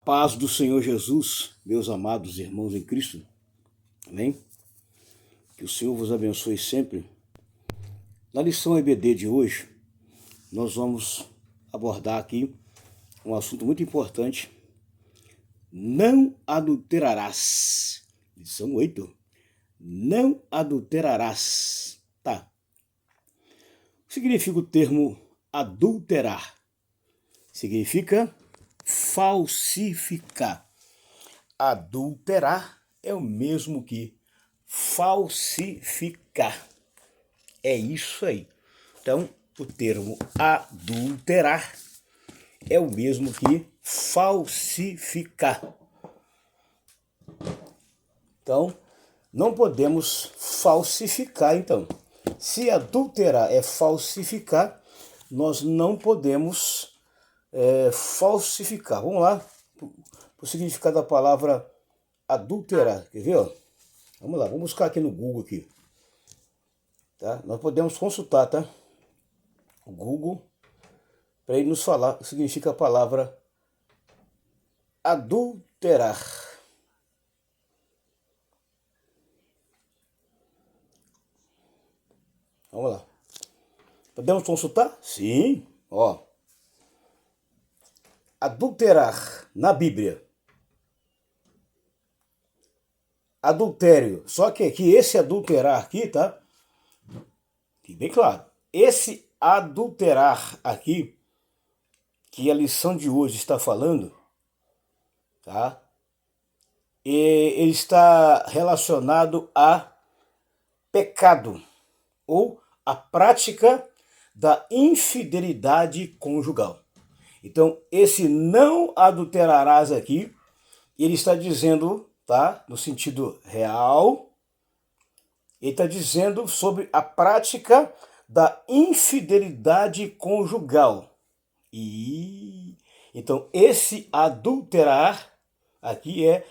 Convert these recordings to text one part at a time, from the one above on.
Paz do Senhor Jesus, meus amados irmãos em Cristo, amém? Que o Senhor vos abençoe sempre. Na lição EBD de hoje, nós vamos abordar aqui um assunto muito importante. Não adulterarás. Lição 8. Não adulterarás. Tá. O que significa o termo adulterar? Significa falsificar. Adulterar é o mesmo que falsificar. É isso aí. Então, o termo adulterar é o mesmo que falsificar. Então, não podemos falsificar, então. Se adulterar é falsificar, nós não podemos falsificar. Vamos lá, o significado da palavra adulterar. Quer ver? Ó? Vamos lá, vamos buscar aqui no Google aqui. Tá? Nós podemos consultar, tá? O Google para ele nos falar o que significa a palavra adulterar. Vamos lá. Podemos consultar? Sim. Ó. Adulterar na Bíblia. Adultério. Só que esse adulterar aqui, tá? Fique bem claro. Esse adulterar aqui, que a lição de hoje está falando, tá? Ele está relacionado a pecado ou a prática da infidelidade conjugal. Então, esse não adulterarás aqui, ele está dizendo, tá? No sentido real, ele está dizendo sobre a prática da infidelidade conjugal. Então, esse adulterar aqui é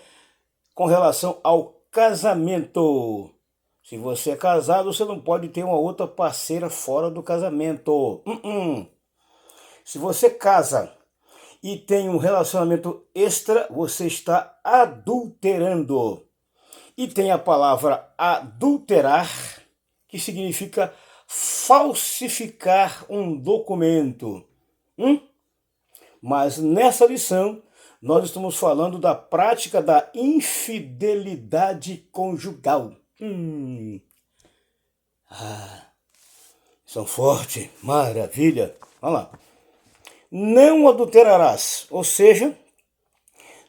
com relação ao casamento. Se você é casado, você não pode ter uma outra parceira fora do casamento. Se você casa e tem um relacionamento extra, você está adulterando. E tem a palavra adulterar, que significa falsificar um documento. Mas nessa lição, nós estamos falando da prática da infidelidade conjugal. São forte, maravilha. Vamos lá. Não adulterarás, ou seja,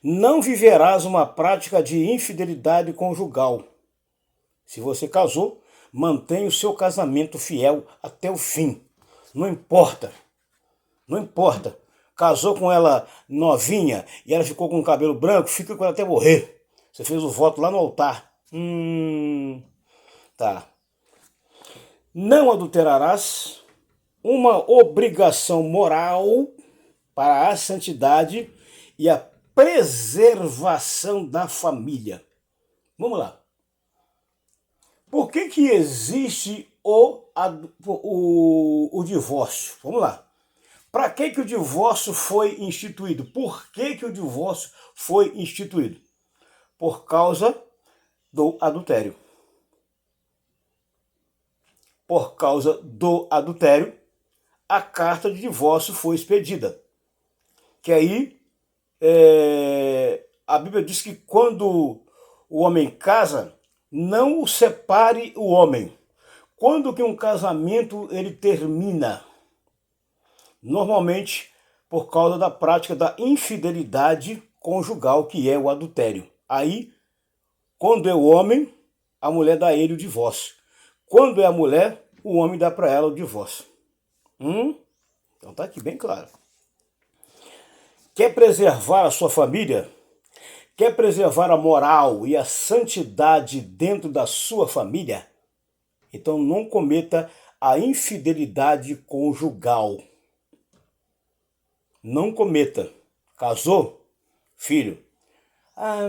não viverás uma prática de infidelidade conjugal. Se você casou, mantenha o seu casamento fiel até o fim. Não importa. Não importa. Casou com ela novinha e ela ficou com o cabelo branco, fica com ela até morrer. Você fez o voto lá no altar. Tá. Não adulterarás. Uma obrigação moral para a santidade e a preservação da família. Vamos lá. Por que existe o divórcio? Vamos lá. Para que o divórcio foi instituído? Por que o divórcio foi instituído? Por causa do adultério. Por causa do adultério, a carta de divórcio foi expedida. Que aí, a Bíblia diz que quando o homem casa, não o separe o homem. Quando que um casamento ele termina? Normalmente por causa da prática da infidelidade conjugal, que é o adultério. Aí, quando é o homem, a mulher dá a ele o divórcio. Quando é a mulher, o homem dá para ela o divórcio. Então tá aqui bem claro. Quer preservar a sua família? Quer preservar a moral e a santidade dentro da sua família? Então não cometa a infidelidade conjugal. Não cometa. Casou? Filho.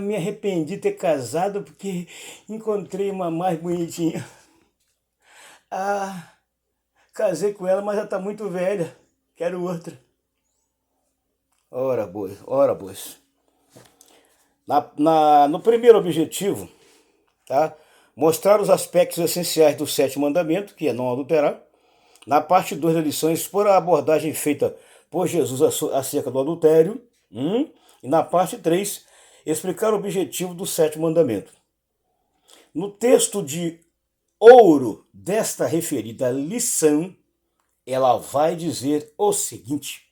Me arrependi de ter casado porque encontrei uma mais bonitinha. Casei com ela, mas já está muito velha. Quero outra. Ora, boas. No primeiro objetivo, tá? Mostrar os aspectos essenciais do sétimo mandamento, que é não adulterar. Na parte 2 da lição, expor a abordagem feita por Jesus acerca do adultério. E na parte 3, explicar o objetivo do sétimo mandamento. No texto de ouro desta referida lição, ela vai dizer o seguinte: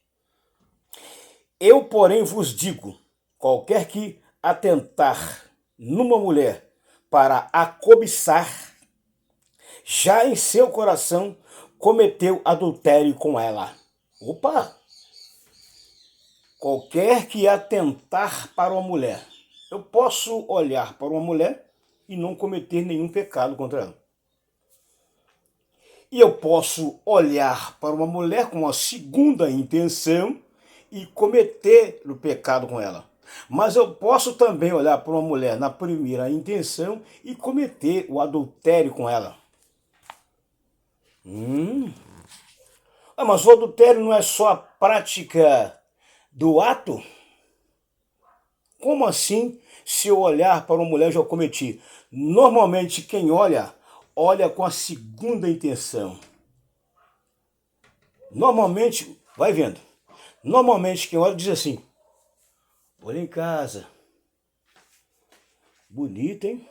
eu, porém, vos digo, qualquer que atentar numa mulher para a cobiçar, já em seu coração cometeu adultério com ela. Opa! Qualquer que atentar para uma mulher. Eu posso olhar para uma mulher e não cometer nenhum pecado contra ela. E eu posso olhar para uma mulher com uma segunda intenção e cometer o pecado com ela. Mas eu posso também olhar para uma mulher na primeira intenção e cometer o adultério com ela. Mas o adultério não é só a prática do ato? Como assim, se eu olhar para uma mulher, eu já cometi? Normalmente quem olha com a segunda intenção. Normalmente, vai vendo. Normalmente quem olha diz assim: olha em casa. Bonita, hein?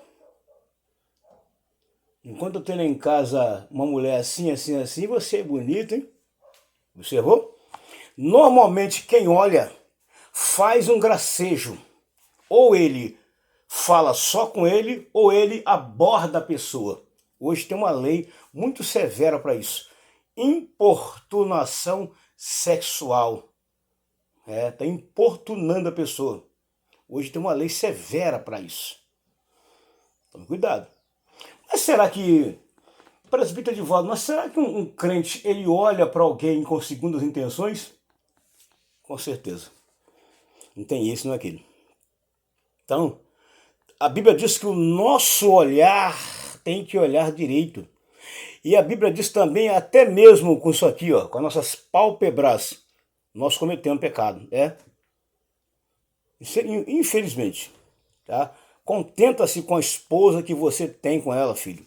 Enquanto eu tenho em casa uma mulher assim, assim, assim, você é bonita, hein? Observou? Normalmente quem olha faz um gracejo. Ou ele fala só com ele, ou ele aborda a pessoa. Hoje tem uma lei muito severa para isso. Importunação sexual. Está importunando a pessoa. Hoje tem uma lei severa para isso. Tome cuidado. Mas será que, presbítero Edivaldo, mas será que um crente ele olha para alguém com segundas intenções? Com certeza. Não tem isso, não é aquilo. Então, a Bíblia diz que o nosso olhar tem que olhar direito. E a Bíblia diz também, até mesmo com isso aqui, ó, com as nossas pálpebras, nós cometemos pecado. Infelizmente. Tá? Contenta-se com a esposa que você tem com ela, filho.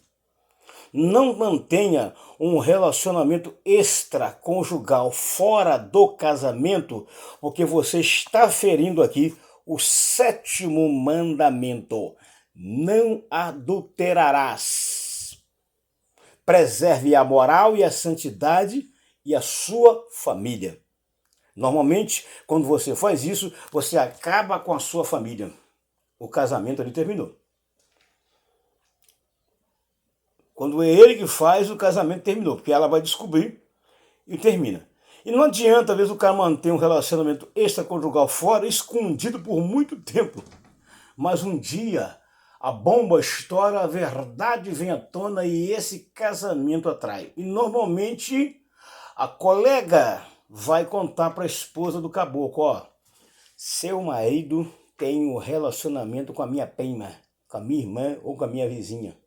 Não mantenha um relacionamento extraconjugal fora do casamento, porque você está ferindo aqui o sétimo mandamento. Não adulterarás. Preserve a moral e a santidade e a sua família. Normalmente, quando você faz isso, você acaba com a sua família. O casamento ali terminou. Quando é ele que faz, o casamento terminou, porque ela vai descobrir e termina. E não adianta, às vezes, o cara manter um relacionamento extraconjugal fora, escondido por muito tempo. Mas um dia, a bomba estoura, a verdade vem à tona e esse casamento atrai. E normalmente, a colega vai contar para a esposa do caboclo, ó, seu marido tem um relacionamento com a minha prima, com a minha irmã ou com a minha vizinha.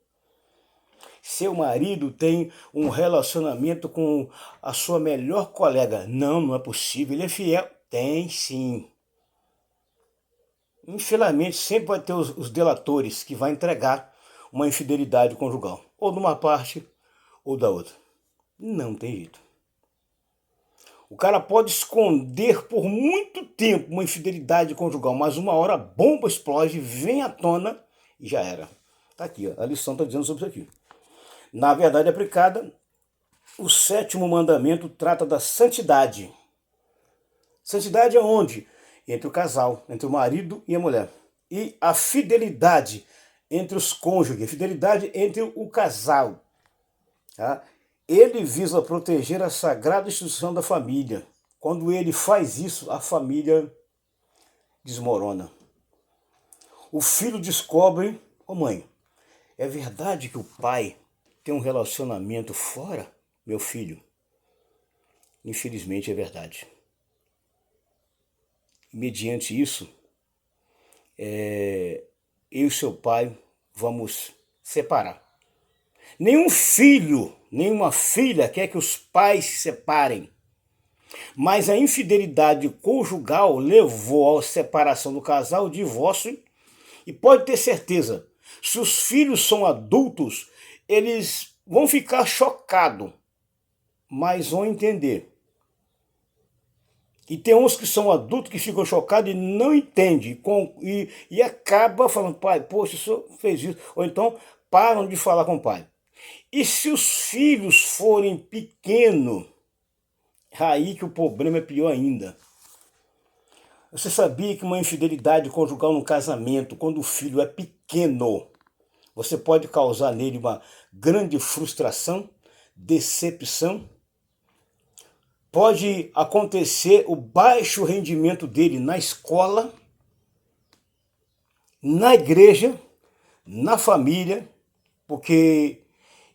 Seu marido tem um relacionamento com a sua melhor colega. Não, não é possível, ele é fiel. Tem sim. Infelizmente, sempre vai ter os delatores que vão entregar uma infidelidade conjugal. Ou de uma parte, ou da outra. Não tem jeito. O cara pode esconder por muito tempo uma infidelidade conjugal, mas uma hora a bomba explode, vem à tona e já era. Tá aqui, ó, a lição está dizendo sobre isso aqui. Na verdade aplicada, o sétimo mandamento trata da santidade. Santidade é onde? Entre o casal, entre o marido e a mulher. E a fidelidade entre os cônjuges, a fidelidade entre o casal. Tá? Ele visa proteger a sagrada instituição da família. Quando ele faz isso, a família desmorona. O filho descobre, ô mãe, é verdade que o pai tem um relacionamento fora, meu filho? Infelizmente é verdade. E mediante isso, eu e seu pai vamos separar. Nenhum filho, nenhuma filha quer que os pais se separem. Mas a infidelidade conjugal levou à separação do casal, ao divórcio, E pode ter certeza, se os filhos são adultos, eles vão ficar chocados, mas vão entender. E tem uns que são adultos que ficam chocados e não entendem. E acaba falando, pai, poxa, o senhor fez isso. Ou então param de falar com o pai. E se os filhos forem pequenos, aí que o problema é pior ainda. Você sabia que uma infidelidade conjugal no casamento, quando o filho é pequeno, você pode causar nele uma grande frustração, decepção? Pode acontecer o baixo rendimento dele na escola, na igreja, na família, porque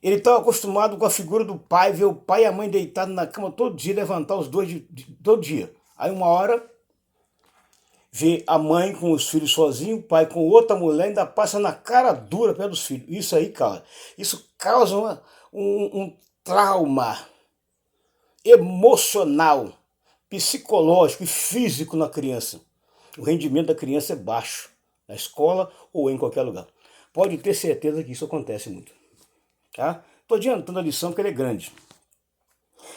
ele estava acostumado com a figura do pai, ver o pai e a mãe deitados na cama todo dia, levantar os dois todo dia. Aí uma hora, vê a mãe com os filhos sozinho, o pai com outra mulher, ainda passa na cara dura perto dos filhos. Isso aí, cara, isso causa um trauma emocional, psicológico e físico na criança. O rendimento da criança é baixo, na escola ou em qualquer lugar. Pode ter certeza que isso acontece muito. Tá? Estou adiantando a lição porque ela é grande.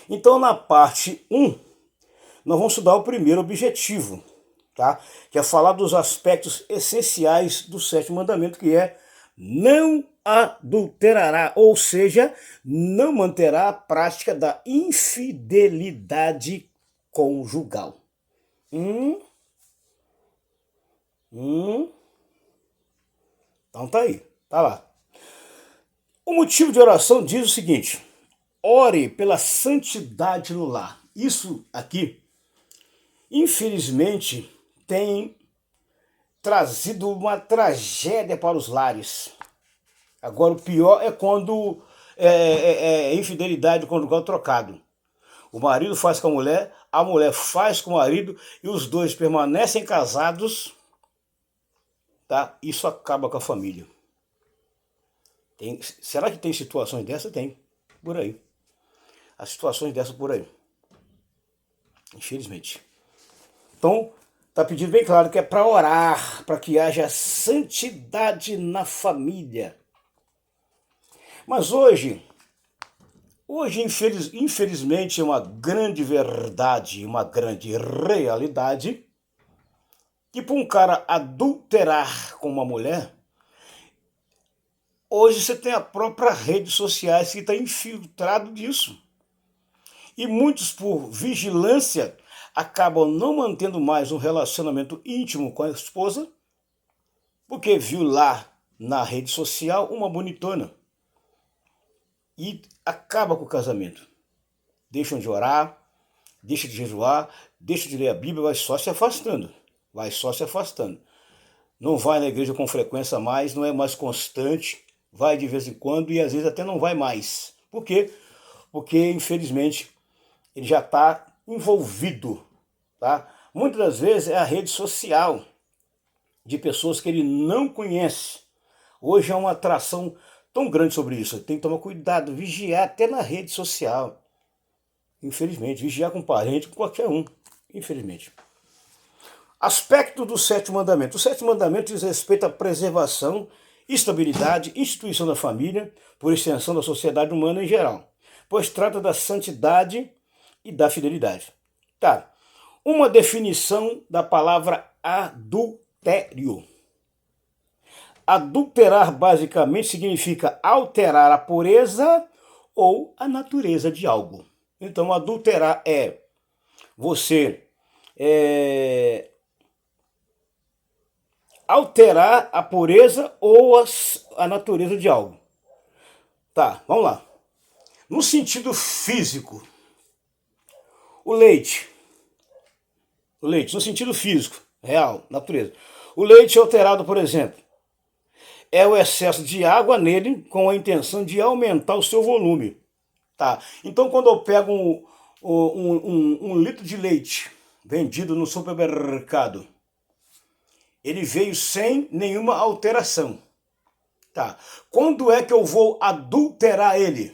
Então, na parte 1, nós vamos estudar o primeiro objetivo, tá? Que é falar dos aspectos essenciais do 7º mandamento, que é não adulterará, ou seja, não manterá a prática da infidelidade conjugal. Então tá aí, tá lá. O motivo de oração diz o seguinte: ore pela santidade no lar. Isso aqui, infelizmente, tem trazido uma tragédia para os lares. Agora, o pior é quando é infidelidade conjugal trocado. O marido faz com a mulher faz com o marido e os dois permanecem casados, tá? Isso acaba com a família. Será que tem situações dessas? Tem, por aí. As situações dessas por aí. Infelizmente. Então, está pedindo bem claro que é para orar, para que haja santidade na família. Mas hoje infelizmente, é uma grande verdade, uma grande realidade, que para um cara adulterar com uma mulher, hoje você tem a própria redes sociais que está infiltrado disso. E muitos, por vigilância, acabam não mantendo mais um relacionamento íntimo com a esposa, porque viu lá na rede social uma bonitona. E acaba com o casamento. Deixam de orar, deixam de jejuar, deixam de ler a Bíblia, vai só se afastando. Vai só se afastando. Não vai na igreja com frequência mais, não é mais constante, vai de vez em quando e às vezes até não vai mais. Por quê? Porque, infelizmente, ele já está envolvido. Tá? Muitas das vezes é a rede social de pessoas que ele não conhece. Hoje é uma atração tão grande sobre isso. Tem que tomar cuidado, vigiar até na rede social. Infelizmente, vigiar com parente, com qualquer um. Infelizmente. Aspecto do 7º mandamento. O 7º mandamento diz respeito à preservação, estabilidade, instituição da família, por extensão da sociedade humana em geral, pois trata da santidade e da fidelidade. Tá. Uma definição da palavra adultério. Adulterar basicamente significa alterar a pureza ou a natureza de algo. Então, adulterar é você alterar a pureza ou a natureza de algo. Tá, vamos lá. No sentido físico, o leite, no sentido físico, real, natureza. O leite alterado, por exemplo, é o excesso de água nele com a intenção de aumentar o seu volume. Tá? Então, quando eu pego um litro de leite vendido no supermercado, ele veio sem nenhuma alteração. Tá? Quando é que eu vou adulterar ele?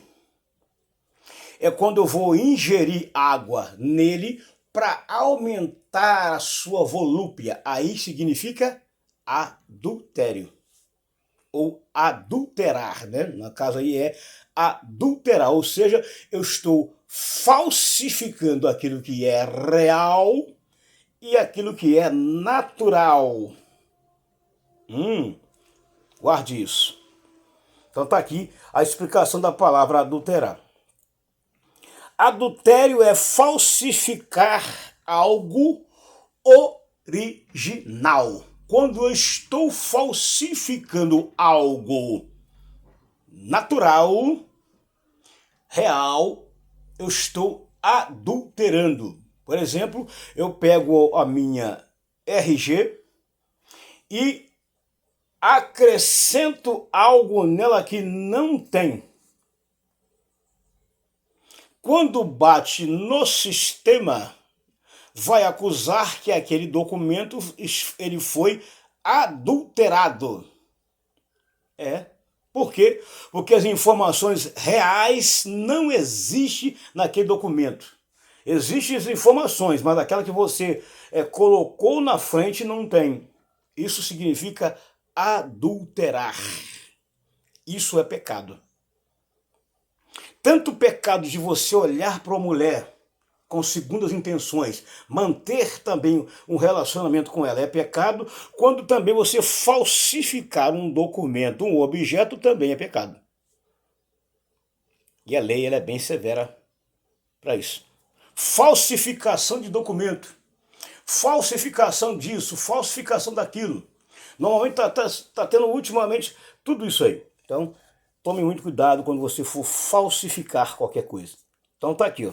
É quando eu vou ingerir água nele para aumentar a sua volúpia. Aí significa adultério. Ou adulterar, né? No caso aí é adulterar, ou seja, eu estou falsificando aquilo que é real e aquilo que é natural. Guarde isso. Então tá aqui a explicação da palavra adulterar. Adultério é falsificar algo original. Quando eu estou falsificando algo natural, real, eu estou adulterando. Por exemplo, eu pego a minha RG e acrescento algo nela que não tem. Quando bate no sistema, vai acusar que aquele documento ele foi adulterado. Por quê? Porque as informações reais não existem naquele documento. Existem as informações, mas aquela que você colocou na frente não tem. Isso significa adulterar. Isso é pecado. Tanto o pecado de você olhar para uma mulher com segundas intenções, manter também um relacionamento com ela é pecado, quando também você falsificar um documento, um objeto, também é pecado. E a lei ela é bem severa para isso. Falsificação de documento, falsificação disso, falsificação daquilo. Normalmente tá tendo ultimamente tudo isso aí. Então, tome muito cuidado quando você for falsificar qualquer coisa. Então tá aqui, ó.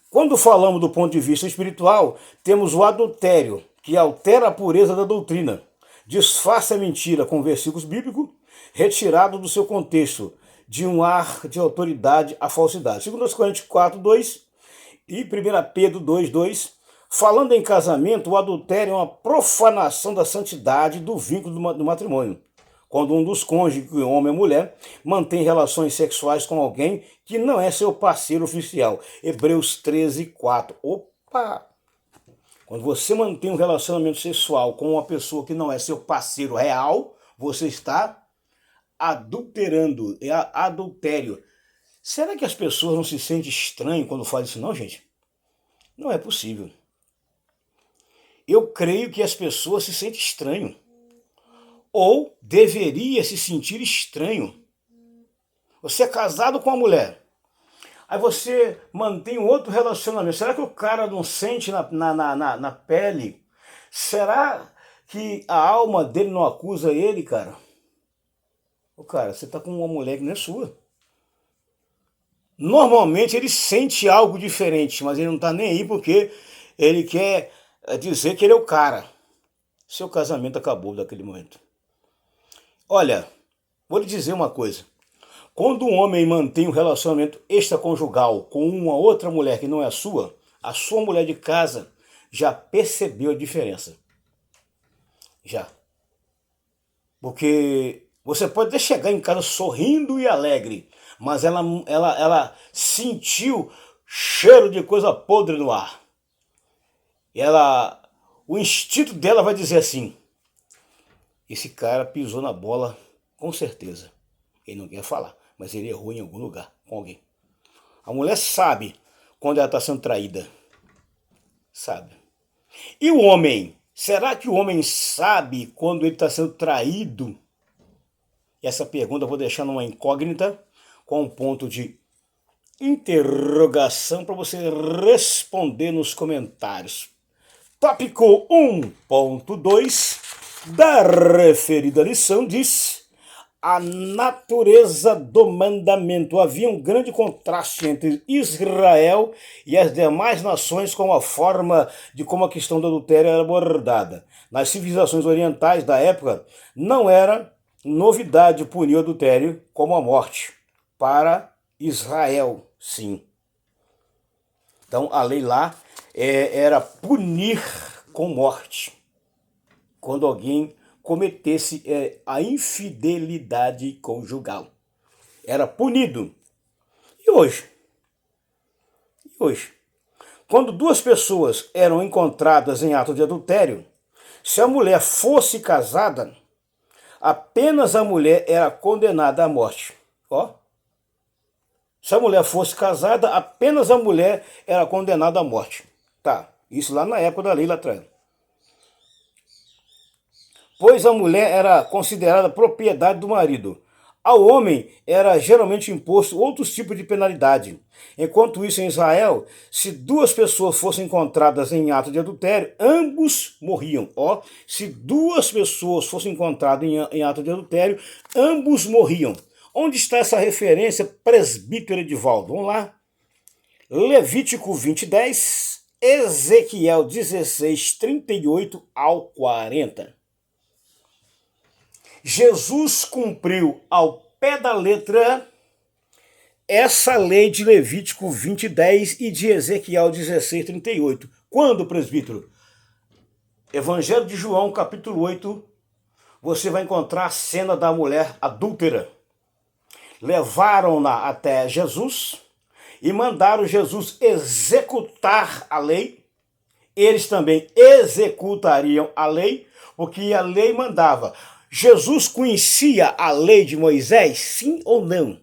Quando falamos do ponto de vista espiritual, temos o adultério, que altera a pureza da doutrina, disfarça a mentira com versículos bíblicos, retirado do seu contexto, de um ar de autoridade à falsidade. 2 Coríntios 4:2 e 1 Pedro 2:2, falando em casamento, o adultério é uma profanação da santidade do vínculo do matrimônio. Quando um dos cônjuges, homem ou mulher, mantém relações sexuais com alguém que não é seu parceiro oficial. Hebreus 13:4. Opa! Quando você mantém um relacionamento sexual com uma pessoa que não é seu parceiro real, você está adulterando. É adultério. Será que as pessoas não se sentem estranho quando fazem isso, não, gente? Não é possível. Eu creio que as pessoas se sentem estranho. Ou deveria se sentir estranho. Você é casado com uma mulher, aí você mantém um outro relacionamento. Será que o cara não sente na pele? Será que a alma dele não acusa ele, cara? Ô, cara, você tá com uma mulher que não é sua. Normalmente ele sente algo diferente, mas ele não tá nem aí porque ele quer dizer que ele é o cara. Seu casamento acabou daquele momento. Olha, vou lhe dizer uma coisa. Quando um homem mantém um relacionamento extraconjugal com uma outra mulher que não é a sua mulher de casa já percebeu a diferença. Já. Porque você pode até chegar em casa sorrindo e alegre, mas ela sentiu cheiro de coisa podre no ar. E o instinto dela vai dizer assim: esse cara pisou na bola com certeza. Ele não quer falar, mas ele errou em algum lugar com alguém. A mulher sabe quando ela está sendo traída. Sabe. E o homem? Será que o homem sabe quando ele está sendo traído? Essa pergunta eu vou deixar numa incógnita, com um ponto de interrogação para você responder nos comentários. Tópico 1.2 da referida lição diz: a natureza do mandamento. Havia um grande contraste entre Israel e as demais nações com a forma de como a questão do adultério era abordada. Nas civilizações orientais da época, não era novidade punir o adultério como a morte. Para Israel, sim. Então a lei lá era punir com morte quando alguém cometesse a infidelidade conjugal. Era punido. E hoje? Quando duas pessoas eram encontradas em ato de adultério, Se a mulher fosse casada, apenas a mulher era condenada à morte. Ó. Se a mulher fosse casada, apenas a mulher era condenada à morte. Tá, isso lá na época da lei lá atrás. Pois a mulher era considerada propriedade do marido. Ao homem era geralmente imposto outros tipos de penalidade. Enquanto isso, em Israel, se duas pessoas fossem encontradas em ato de adultério, ambos morriam. Ó, se duas pessoas fossem encontradas em ato de adultério, ambos morriam. Onde está essa referência, presbítero Edivaldo? Vamos lá. Levítico 20:10, Ezequiel 16:38 ao 40. Jesus cumpriu ao pé da letra essa lei de Levítico 20:10 e de Ezequiel 16:38. Quando, presbítero? Evangelho de João, capítulo 8, você vai encontrar a cena da mulher adúltera. Levaram-na até Jesus e mandaram Jesus executar a lei. Eles também executariam a lei, porque a lei mandava. Jesus conhecia a lei de Moisés, sim ou não?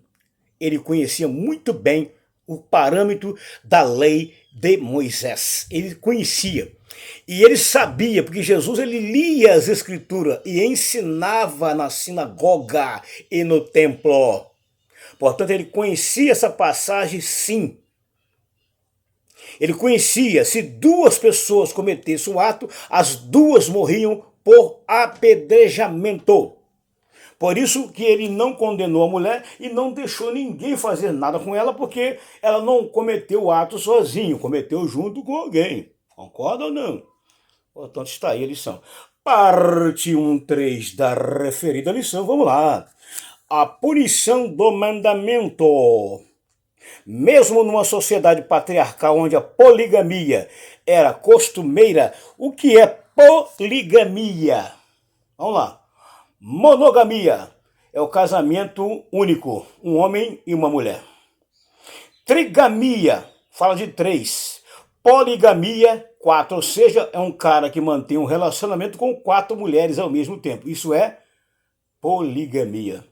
Ele conhecia muito bem o parâmetro da lei de Moisés. Ele conhecia. E ele sabia, porque Jesus ele lia as escrituras e ensinava na sinagoga e no templo. Portanto, ele conhecia essa passagem, sim. Ele conhecia, se duas pessoas cometessem o ato, as duas morriam por apedrejamento. Por isso que ele não condenou a mulher e não deixou ninguém fazer nada com ela, porque ela não cometeu o ato sozinho, cometeu junto com alguém. Concorda ou não? Portanto, está aí a lição. Parte 1.3 da referida lição, vamos lá. A punição do mandamento. Mesmo numa sociedade patriarcal onde a poligamia era costumeira, o que é poligamia? Vamos lá. Monogamia é o casamento único, um homem e uma mulher. Trigamia fala de 3. Poligamia, 4, ou seja, é um cara que mantém um relacionamento com 4 mulheres ao mesmo tempo. Isso é poligamia.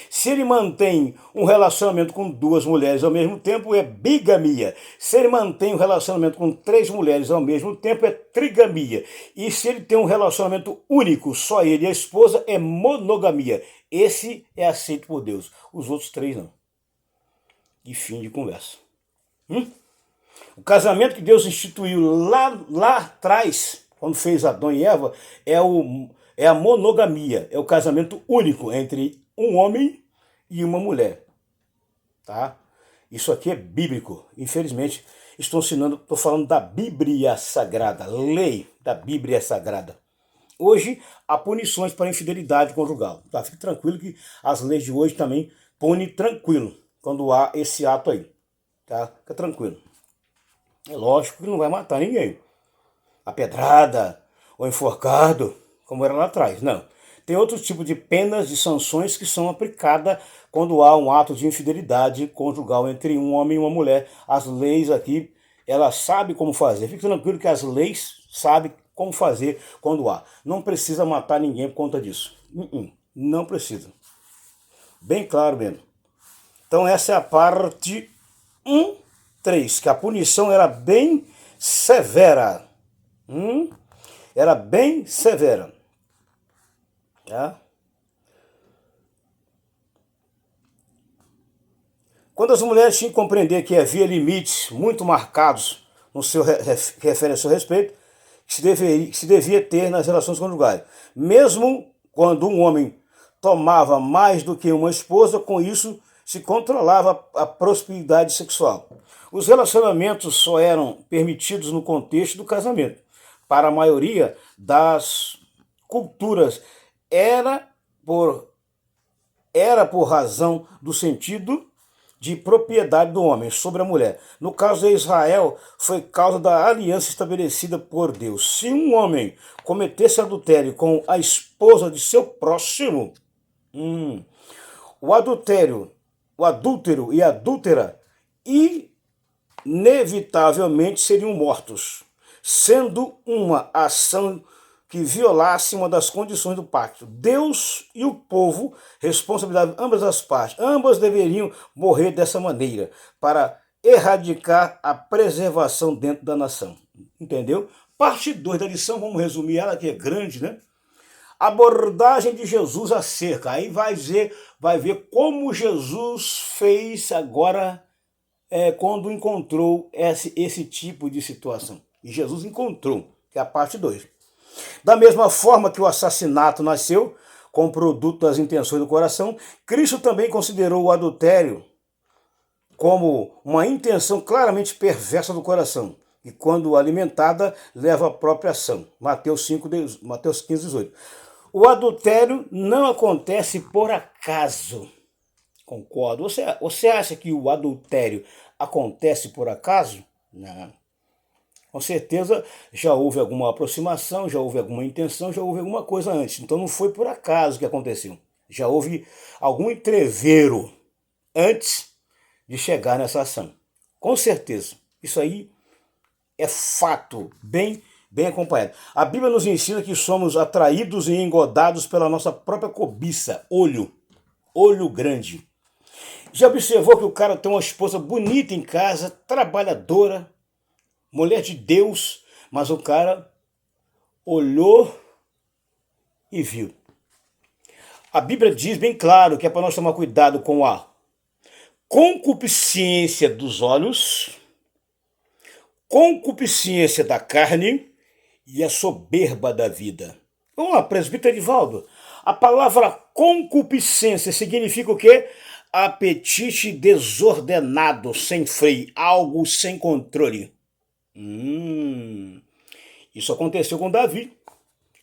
Se ele mantém um relacionamento com 2 mulheres ao mesmo tempo, é bigamia. Se ele mantém um relacionamento com 3 mulheres ao mesmo tempo, é trigamia. E se ele tem um relacionamento único, só ele e a esposa, é monogamia. Esse é aceito por Deus. Os outros 3 não. E fim de conversa. O casamento que Deus instituiu lá atrás, quando fez Adão e Eva, é a monogamia. É o casamento único entre um homem e uma mulher, tá? Isso aqui é bíblico. Infelizmente, estou falando da Bíblia Sagrada, lei da Bíblia Sagrada. Hoje, há punições para infidelidade conjugal. Tá? Fique tranquilo que as leis de hoje também punem tranquilo quando há esse ato aí, tá? Fica tranquilo. É lógico que não vai matar ninguém. A pedrada ou enforcado, como era lá atrás, não. Tem outro tipo de penas e sanções que são aplicadas quando há um ato de infidelidade conjugal entre um homem e uma mulher. As leis aqui, elas sabem como fazer. Fique tranquilo que as leis sabem como fazer quando há. Não precisa matar ninguém por conta disso. Não precisa. Bem claro mesmo. Então essa é a parte 1.3, que a punição era bem severa. Era bem severa. Tá? Quando as mulheres tinham que compreender que havia limites muito marcados no seu que refere a seu respeito, que se devia ter nas relações conjugais. Mesmo quando um homem tomava mais do que uma esposa, com isso se controlava a prosperidade sexual. Os relacionamentos só eram permitidos no contexto do casamento. Para a maioria das culturas, era por razão do sentido de propriedade do homem sobre a mulher. No caso de Israel, foi causa da aliança estabelecida por Deus. Se um homem cometesse adultério com a esposa de seu próximo, o adúltero e a adúltera inevitavelmente seriam mortos, sendo uma ação que violasse uma das condições do pacto. Deus e o povo, responsabilidade ambas as partes, ambas deveriam morrer dessa maneira, para erradicar a preservação dentro da nação. Entendeu? Parte 2 da lição, vamos resumir ela, que é grande, né? Abordagem de Jesus acerca. Aí vai ver como Jesus fez agora quando encontrou esse tipo de situação. E Jesus encontrou, que é a parte 2. Da mesma forma que o assassinato nasceu como produto das intenções do coração, Cristo também considerou o adultério como uma intenção claramente perversa do coração, e quando alimentada, leva à própria ação. Mateus 15, 18. O adultério não acontece por acaso. Concordo. Você acha que o adultério acontece por acaso? Não. Com certeza já houve alguma aproximação, já houve alguma intenção, já houve alguma coisa antes. Então não foi por acaso que aconteceu. Já houve algum entrevero antes de chegar nessa ação. Com certeza. Isso aí é fato, bem acompanhado. A Bíblia nos ensina que somos atraídos e engodados pela nossa própria cobiça. Olho grande. Já observou que o cara tem uma esposa bonita em casa, trabalhadora, mulher de Deus, mas o cara olhou e viu. A Bíblia diz bem claro que é para nós tomar cuidado com a concupiscência dos olhos, concupiscência da carne e a soberba da vida. Vamos lá, presbítero Edivaldo. A palavra concupiscência significa o quê? Apetite desordenado, sem freio, algo sem controle. Isso aconteceu com Davi.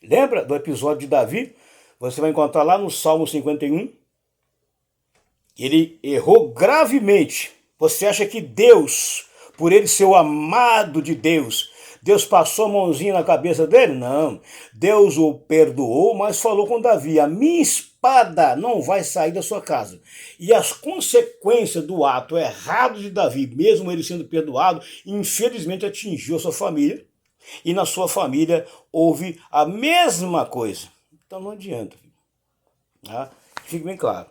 Lembra do episódio de Davi? Você vai encontrar lá no Salmo 51. Ele errou gravemente. Você acha que Deus, por ele ser o amado de Deus, Deus passou a mãozinha na cabeça dele? Não. Deus o perdoou, mas falou com Davi: a minha espada não vai sair da sua casa. E as consequências do ato errado de Davi, mesmo ele sendo perdoado, infelizmente atingiu a sua família. E na sua família houve a mesma coisa. Então não adianta. Tá? Fique bem claro.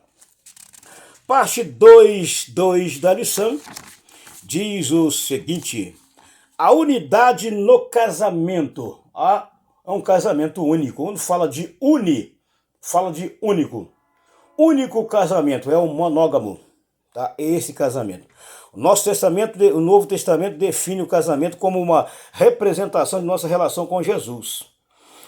Parte 2 da lição diz o seguinte: a unidade no casamento. É um casamento único. Quando fala de fala de único. Único casamento, é um monógamo. Tá? Esse casamento. O Novo Testamento define o casamento como uma representação de nossa relação com Jesus.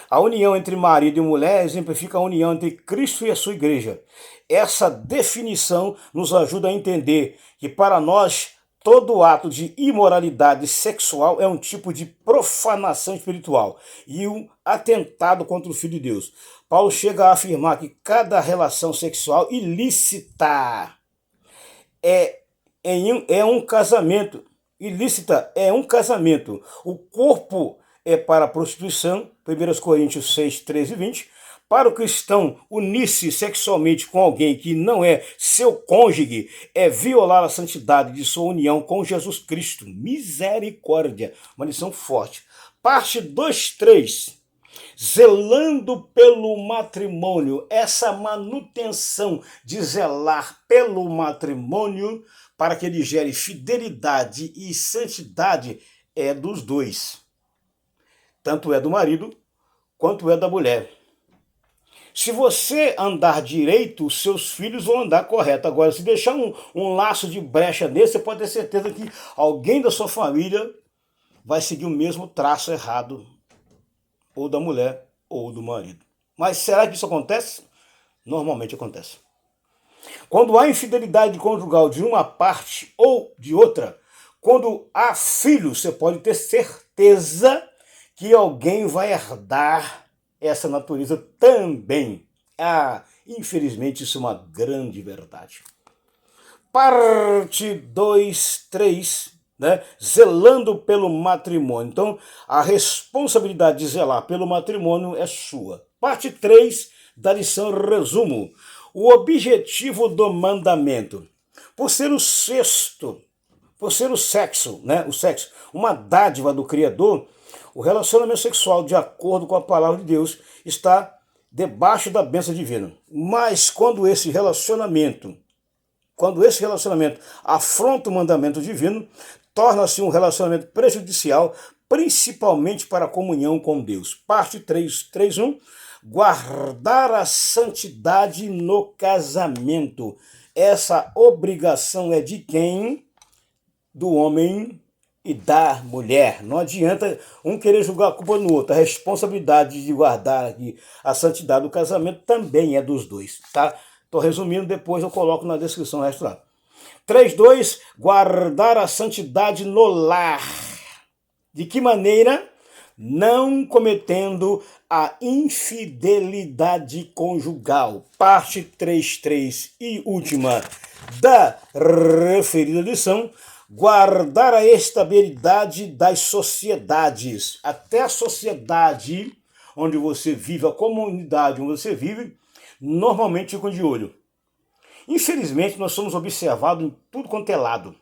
A união entre marido e mulher exemplifica a união entre Cristo e a sua igreja. Essa definição nos ajuda a entender que para nós todo ato de imoralidade sexual é um tipo de profanação espiritual e um atentado contra o Filho de Deus. Paulo chega a afirmar que cada relação sexual ilícita é um casamento. Ilícita é um casamento. O corpo é para a prostituição, 1 Coríntios 6, 13 e 20. Para o cristão, unir-se sexualmente com alguém que não é seu cônjuge é violar a santidade de sua união com Jesus Cristo. Misericórdia. Uma lição forte. Parte 2.3. Zelando pelo matrimônio. Essa manutenção de zelar pelo matrimônio para que ele gere fidelidade e santidade é dos dois. Tanto é do marido quanto é da mulher. Se você andar direito, os seus filhos vão andar correto. Agora, se deixar um laço de brecha nesse, você pode ter certeza que alguém da sua família vai seguir o mesmo traço errado, ou da mulher ou do marido. Mas será que isso acontece? Normalmente acontece. Quando há infidelidade conjugal de uma parte ou de outra, quando há filhos, você pode ter certeza que alguém vai herdar essa natureza também. Infelizmente isso é uma grande verdade. Parte 2.3, né? Zelando pelo matrimônio. Então, a responsabilidade de zelar pelo matrimônio é sua. Parte 3 da lição resumo. O objetivo do mandamento. Por ser o sexto, por ser o sexo, né? O sexo, uma dádiva do Criador, O relacionamento sexual, de acordo com a palavra de Deus, está debaixo da bênção divina. Mas quando esse relacionamento afronta o mandamento divino, torna-se um relacionamento prejudicial, principalmente para a comunhão com Deus. Parte 3.1. Guardar a santidade no casamento. Essa obrigação é de quem? Do homem e da mulher. Não adianta um querer julgar a culpa no outro. A responsabilidade de guardar aqui a santidade do casamento também é dos dois, tá? Estou resumindo, depois eu coloco na descrição o resto lá. 3.2. Guardar a santidade no lar. De que maneira? Não cometendo a infidelidade conjugal. Parte 3.3 e última da referida lição. Guardar a estabilidade das sociedades. Até a sociedade onde você vive, a comunidade onde você vive, normalmente ficam de olho. Infelizmente, nós somos observados em tudo quanto é lado.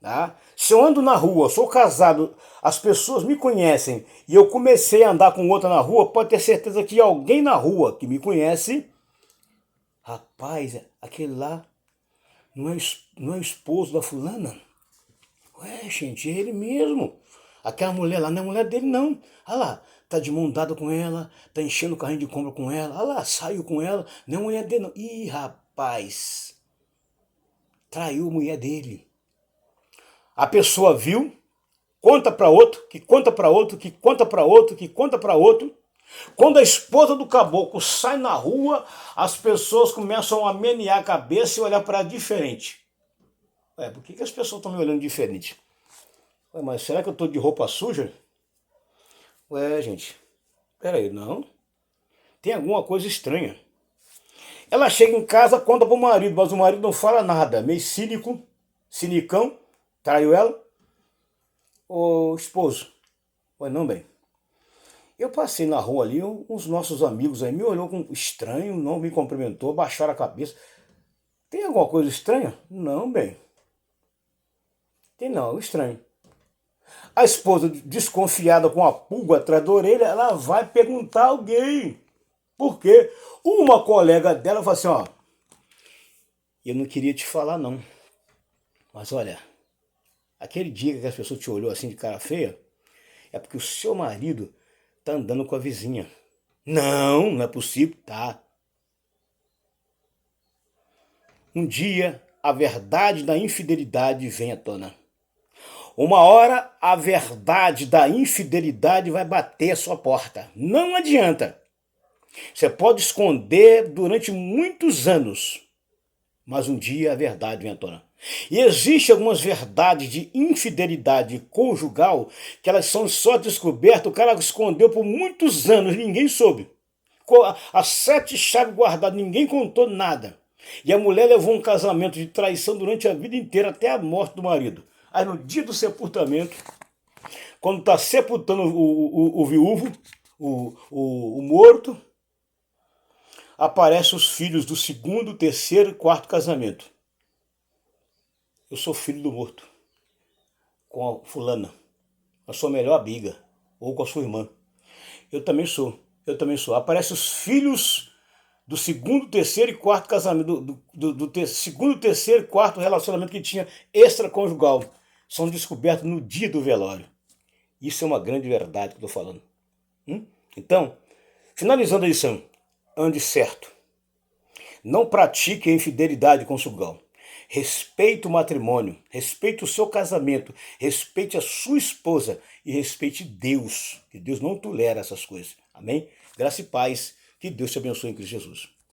Tá? Se eu ando na rua, sou casado, as pessoas me conhecem e eu comecei a andar com outra na rua, pode ter certeza que alguém na rua que me conhece, rapaz, aquele lá não é o esposo da fulana? Ué, gente, é ele mesmo. Aquela mulher lá não é mulher dele, não. Olha lá, tá de mão dada com ela, tá enchendo o carrinho de compra com ela, olha lá, saiu com ela, não é mulher dele, não. Ih, rapaz, traiu a mulher dele. A pessoa viu, conta para outro, que conta para outro, que conta para outro, que conta para outro. Quando a esposa do caboclo sai na rua, as pessoas começam a menear a cabeça e olhar para ela diferente. Ué, por que as pessoas estão me olhando diferente? Ué, mas será que eu estou de roupa suja? Ué, gente, peraí, não. Tem alguma coisa estranha. Ela chega em casa, conta para o marido, mas o marido não fala nada. Meio cínico, cinicão. Traiu ela? Ô esposo, ué, não, bem. Eu passei na rua ali, uns nossos amigos aí me olhou com estranho, não me cumprimentou, baixaram a cabeça. Tem alguma coisa estranha? Não, bem. Tem não, estranho. A esposa, desconfiada com a pulga atrás da orelha, ela vai perguntar a alguém. Por quê? Uma colega dela falou assim, ó, eu não queria te falar não, mas olha, aquele dia que as pessoas te olhou assim de cara feia, é porque o seu marido tá andando com a vizinha. Não, não é possível. Tá. Um dia, a verdade da infidelidade vem à tona. Uma hora, a verdade da infidelidade vai bater a sua porta. Não adianta. Você pode esconder durante muitos anos, mas um dia a verdade vem à tona. E existem algumas verdades de infidelidade conjugal que elas são só descobertas, o cara escondeu por muitos anos, ninguém soube. As 7 chaves guardadas, ninguém contou nada. E a mulher levou um casamento de traição durante a vida inteira, até a morte do marido. Aí no dia do sepultamento, quando está sepultando o viúvo, o morto, aparecem os filhos do 2º, 3º e 4º casamento. Eu sou filho do morto, com a fulana, a sua melhor amiga, ou com a sua irmã. Eu também sou. Aparecem os filhos do 2º, 3º e 4º casamento, do 2º, 3º e 4º relacionamento que tinha extraconjugal. São descobertos no dia do velório. Isso é uma grande verdade que eu estou falando. Então, finalizando a lição, ande certo. Não pratique a infidelidade conjugal. Respeite o matrimônio, respeite o seu casamento, respeite a sua esposa e respeite Deus, que Deus não tolera essas coisas. Amém? Graça e paz, que Deus te abençoe em Cristo Jesus.